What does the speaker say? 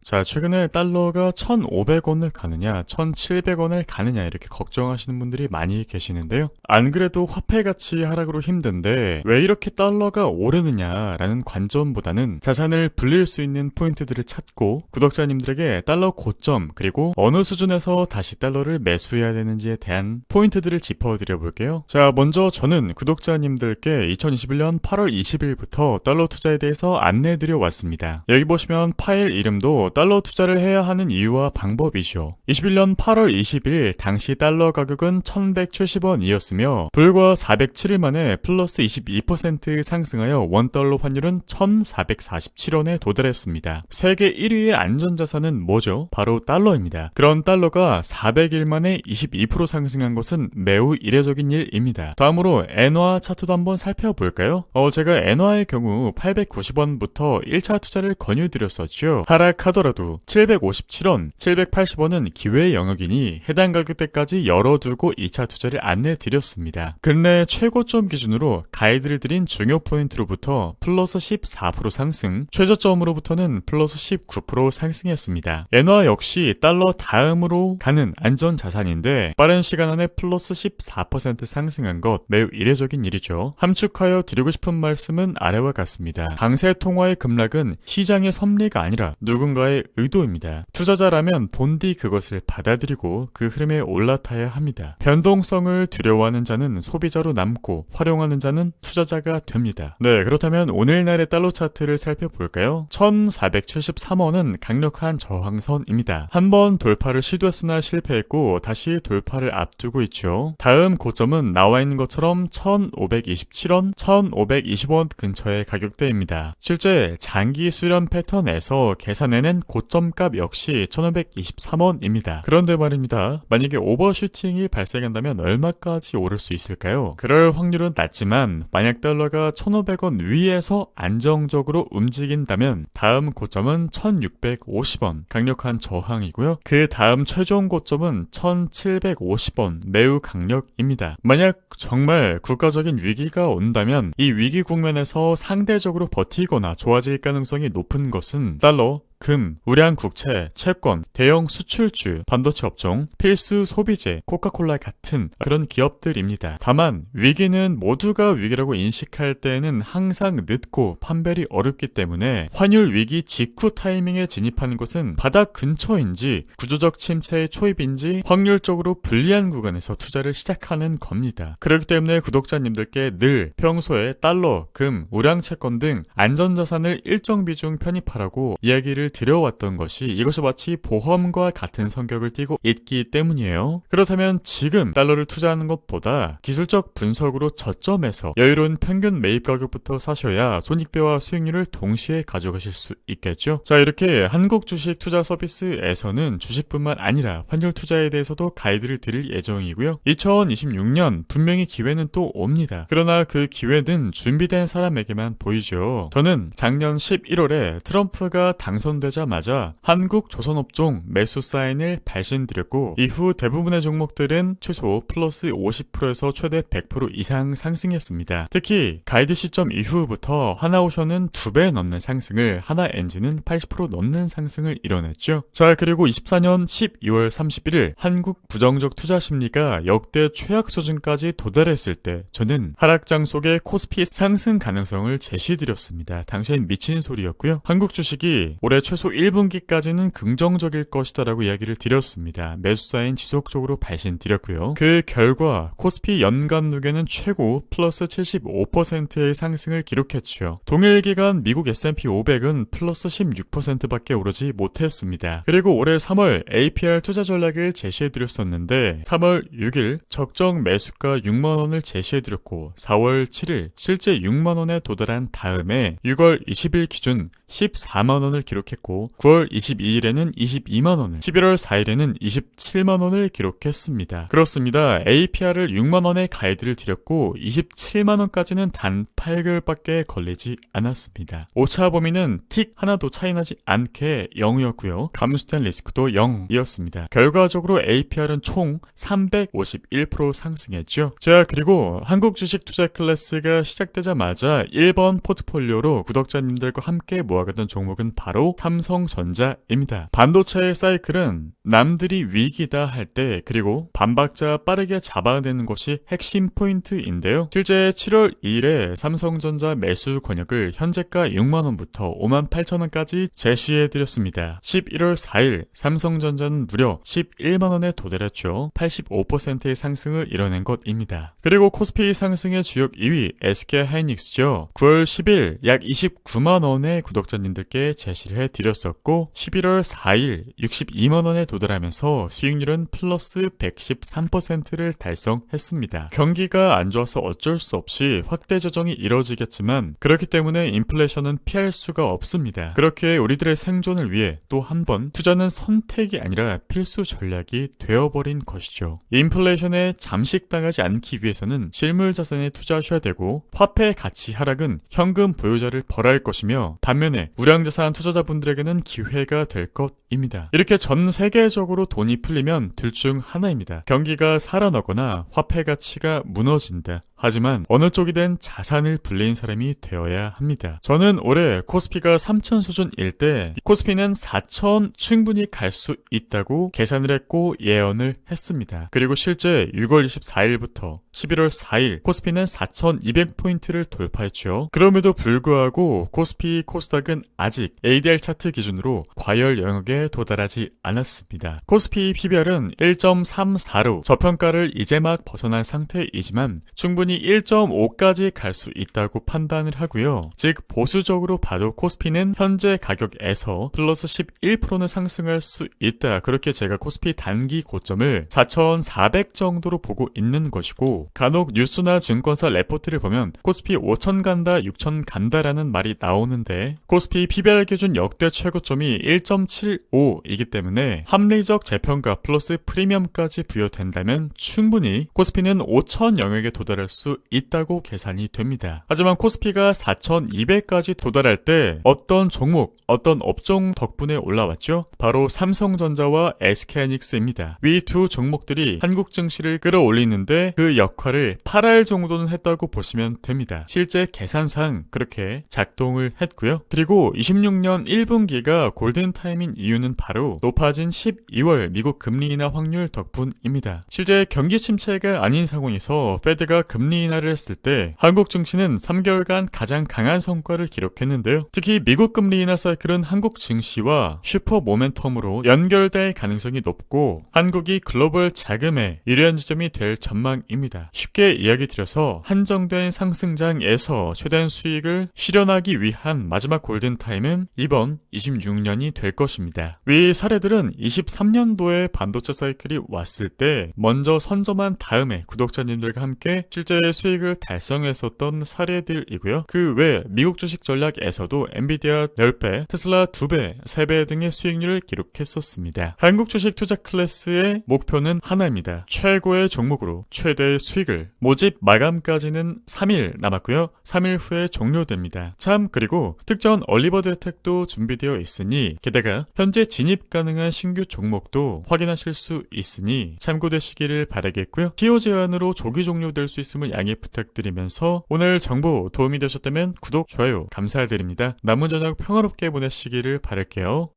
자, 최근에 달러가 1,500원을 가느냐, 1,700원을 가느냐 이렇게 걱정하시는 분들이 많이 계시는데요. 안 그래도 화폐 가치 하락으로 힘든데 왜 이렇게 달러가 오르느냐라는 관점보다는 자산을 불릴 수 있는 포인트들을 찾고 구독자님들에게 달러 고점 그리고 어느 수준에서 다시 달러를 매수해야 되는지에 대한 포인트들을 짚어드려 볼게요. 자, 먼저 저는 구독자님들께 2021년 8월 20일부터 달러 투자에 대해서 안내드려 왔습니다. 여기 보시면 파일 이름도 달러 투자를 해야 하는 이유와 방법이죠. 21년 8월 20일 당시 달러 가격은 1,170원이었으며 불과 407일 만에 플러스 22% 상승하여 원달러 환율은 1,447원에 도달했습니다. 세계 1위의 안전자산은 뭐죠? 바로 달러입니다. 그런 달러가 400일 만에 22% 상승한 것은 매우 이례적인 일입니다. 다음으로 엔화 차트도 한번 살펴볼까요? 제가 엔화의 경우 890원부터 1차 투자를 권유드렸었죠. 하락하더라도 757원, 780원은 기회의 영역이니 해당 가격대까지 열어두고 2차 투자를 안내드렸습니다. 근래 최고점 기준으로 가이드를 드린 중요 포인트로부터 플러스 14% 상승, 최저점으로부터는 플러스 19% 상승했습니다. 엔화 역시 달러 다음으로 가는 안전자산인데 빠른 시간 안에 플러스 14% 상승한 것 매우 이례적인 일이죠. 함축하여 드리고 싶은 말씀은 아래와 같습니다. 강세 통화의 급락은 시장의 섭리가 아니라 누군가의 의도입니다. 투자자라면 본디 그것을 받아들이고 그 흐름에 올라타야 합니다. 변동성을 두려워하는 자는 소비자로 남고 활용하는 자는 투자자가 됩니다. 네, 그렇다면 오늘날의 달러 차트를 살펴볼까요? 1,473원은 강력한 저항선입니다. 한번 돌파를 시도했으나 실패했고 다시 돌파를 앞두고 있죠. 다음 고점은 나와 있는 것처럼 1,527원, 1,520원 근처의 가격대입니다. 실제 장기 수렴 패턴에서 계산해낸 고점값 역시 1,523원입니다. 그런데 말입니다. 만약에 오버슈팅이 발생한다면 얼마까지 오를 수 있을까요? 그럴 확률은 낮지만 만약 달러가 1,500원 위에서 안정적으로 움직인다면 다음 고점은 1,650원, 강력한 저항이고요. 그 다음 최종 고점은 1,750원, 매우 강력입니다. 만약 정말 국가적인 위기가 온다면 이 위기 국면에서 상대적으로 버티거나 좋아질 가능성이 높은 것은 달러, 금, 우량 국채, 채권, 대형 수출주, 반도체 업종, 필수 소비재, 코카콜라 같은 그런 기업들입니다. 다만 위기는 모두가 위기라고 인식할 때에는 항상 늦고 판별이 어렵기 때문에 환율 위기 직후 타이밍에 진입하는 것은 바닥 근처인지 구조적 침체의 초입인지 확률적으로 불리한 구간에서 투자를 시작하는 겁니다. 그렇기 때문에 구독자님들께 늘 평소에 달러, 금, 우량 채권 등 안전자산을 일정 비중 편입하라고 이야기를 드려왔던 것이 이것이 마치 보험과 같은 성격을 띠고 있기 때문이에요. 그렇다면 지금 달러를 투자하는 것보다 기술적 분석으로 저점에서 여유로운 평균 매입 가격부터 사셔야 손익배와 수익률을 동시에 가져가실 수 있겠죠. 자, 이렇게 한국 주식 투자 서비스에서는 주식뿐만 아니라 환율 투자에 대해서도 가이드를 드릴 예정이고요. 2026년 분명히 기회는 또 옵니다. 그러나 그 기회는 준비된 사람에게만 보이죠. 저는 작년 11월에 트럼프가 당선되자마자 한국 조선업종 매수 사인을 발신드렸고 이후 대부분의 종목들은 최소 플러스 50%에서 최대 100% 이상 상승했습니다. 특히 가이드 시점 이후부터 하나오션은 2배 넘는 상승을, 하나엔진은 80% 넘는 상승을 이뤄냈죠. 자, 그리고 24년 12월 31일 한국 부정적 투자 심리가 역대 최악 수준까지 도달했을 때 저는 하락장 속에 코스피 상승 가능성을 제시드렸습니다. 당시엔 미친 소리였고요. 한국 주식이 올해 최소 1분기까지는 긍정적일 것이다라고 이야기를 드렸습니다. 매수사인 지속적으로 발신드렸고요. 그 결과 코스피 연간 누계는 최고 플러스 75%의 상승을 기록했죠. 동일 기간 미국 S&P 500은 플러스 16%밖에 오르지 못했습니다. 그리고 올해 3월 APR 투자 전략을 제시해드렸었는데 3월 6일 적정 매수가 6만원을 제시해드렸고 4월 7일 실제 6만원에 도달한 다음에 6월 20일 기준 14만원을 기록했고 9월 22일에는 22만원을, 11월 4일에는 27만원을 기록했습니다. 그렇습니다. APR을 6만원의 가이드를 드렸고 27만원까지는 단 8개월밖에 걸리지 않았습니다. 오차 범위는 틱 하나도 차이나지 않게 0이었고요. 감수된 리스크도 0이었습니다. 결과적으로 APR은 총 351% 상승했죠. 자, 그리고 한국 주식 투자 클래스가 시작되자마자 1번 포트폴리오로 구독자님들과 함께 모아가던 종목은 바로 삼성전자입니다. 반도체의 사이클은 남들이 위기다 할 때 그리고 반박자 빠르게 잡아내는 것이 핵심 포인트인데요. 실제 7월 2일에 삼성전자 매수 권역을 현재가 6만원부터 58,000원까지 제시해드렸습니다. 11월 4일 삼성전자는 무려 11만원에 도달했죠. 85%의 상승을 이뤄낸 것입니다. 그리고 코스피 상승의 주역 2위 SK하이닉스죠. 9월 10일 약 29만원의 구독자님들께 제시를 해드렸었고 11월 4일 62만원에 도달하면서 수익률은 플러스 113%를 달성했습니다. 경기가 안 좋아서 어쩔 수 없이 확대 조정이 이뤄지겠지만 그렇기 때문에 인플레이션은 피할 수가 없습니다. 그렇게 우리들의 생존을 위해 또 한 번 투자는 선택이 아니라 필수 전략이 되어버린 것이죠. 인플레이션에 잠식당하지 않기 위해서는 실물 자산에 투자하셔야 되고 화폐 가치 하락은 현금 보유자를 벌할 것이며 반면에 우량자산 투자자분들에게는 기회가 될 것입니다. 이렇게 전 세계적으로 돈이 풀리면 둘 중 하나입니다. 경기가 살아나거나 화폐 가치가 무너진다. 하지만 어느 쪽이든 자산을 불린 사람이 되어야 합니다. 저는 올해 코스피가 3,000 수준일 때 코스피는 4,000 충분히 갈 수 있다고 계산을 했고 예언을 했습니다. 그리고 실제 6월 24일부터 11월 4일 코스피는 4,200포인트를 돌파했죠. 그럼에도 불구하고 코스피, 코스닥은 아직 ADR 차트 기준으로 과열 영역에 도달하지 않았습니다. 코스피 PBR은 1.34로 저평가를 이제 막 벗어난 상태이지만 충분히 1.5까지 갈 수 있다고 판단을 하고요. 즉 보수적으로 봐도 코스피는 현재 가격에서 플러스 11%는 상승할 수 있다. 그렇게 제가 코스피 단기 고점을 4,400 정도로 보고 있는 것이고 간혹 뉴스나 증권사 레포트를 보면 코스피 5,000 간다, 6,000 간다라는 말이 나오는데 코스피 PBR 기준 역대 최고점이 1.75이기 때문에 합리적 재평가 플러스 프리미엄까지 부여된다면 충분히 코스피는 5,000 영역에 도달할 수 있다고 계산이 됩니다. 하지만 코스피가 4,200까지 도달할 때 어떤 종목, 어떤 업종 덕분에 올라왔죠? 바로 삼성전자와 SK하이닉스입니다. 위 두 종목들이 한국 증시를 끌어올리는데 그 역할을 8할 정도는 했다고 보시면 됩니다. 실제 계산상 그렇게 작동을 했고요. 그리고 26년 1분기가 골든타임인 이유는 바로 높아진 12월 미국 금리 인하 확률 덕분입니다. 실제 경기 침체가 아닌 상황에서 페드가 금리 인하를 했을 때 한국 증시는 3개월간 가장 강한 성과를 기록했는데요. 특히 미국 금리 인하 사이클은 한국 증시와 슈퍼 모멘텀으로 연결될 가능성이 높고 한국이 글로벌 자금에 유리한 지점이 될 전망입니다. 쉽게 이야기 드려서 한정된 상승장에서 최대한 수익을 실현하기 위한 마지막 골든타임은 이번 26년이 될 것입니다. 위 사례들은 23년도에 반도체 사이클이 왔을 때 먼저 선점한 다음에 구독자님들과 함께 실제 수익을 달성했었던 사례들이고요. 그 외 미국 주식 전략에서도 엔비디아 10배, 테슬라 2배, 3배 등의 수익률을 기록했었습니다. 한국 주식 투자 클래스의 목표는 하나입니다. 최고의 종목으로 최대의 수익을 모집 마감까지는 3일 남았고요. 3일 후에 종료됩니다. 참 그리고 특전 얼리버드 혜택도 준비되어 있으니 게다가 현재 진입 가능한 신규 종목도 확인하실 수 있으니 참고되시기를 바라겠고요. 기호 제한으로 조기 종료될 수 있음을 양해 부탁드리면서 오늘 정보 도움이 되셨다면 구독, 좋아요 감사드립니다. 남은 저녁 평화롭게 보내시기를 바랄게요.